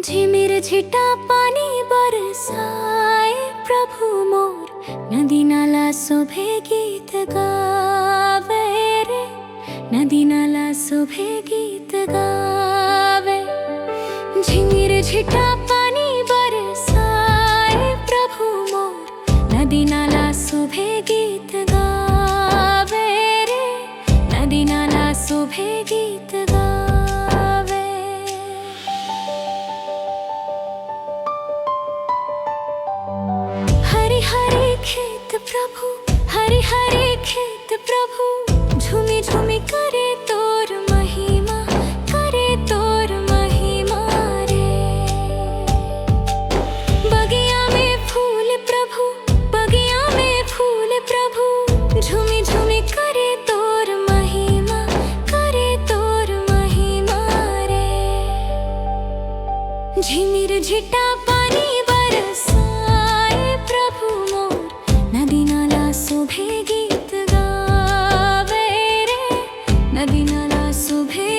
झिमिर zeta पानी बरसाए प्रभु मोर, नदी नाला शोभे गीत गावे रे, नदी नाला शोभे गीत गावे। झिमिर झिटा पानी बरसाए प्रभु मोर, नदी नाला शोभे गीत गावे रे, नदी नाला शोभे गीत गावे। हरे हरे खेत प्रभु, हरे हरे खेत प्रभु, झूमी झूमी करे तोर महिमा, करे तोर महिमा रे। बगिया में फूल प्रभु, बगिया में फूल प्रभु, झूमी झूमी करे तोर महिमा, करे तोर महिमा रे। झिमिर झिटा पानी बरसाए प्रभु मोर, नदी नाला शोभे गीत गावे रे, नदी नाला शोभे।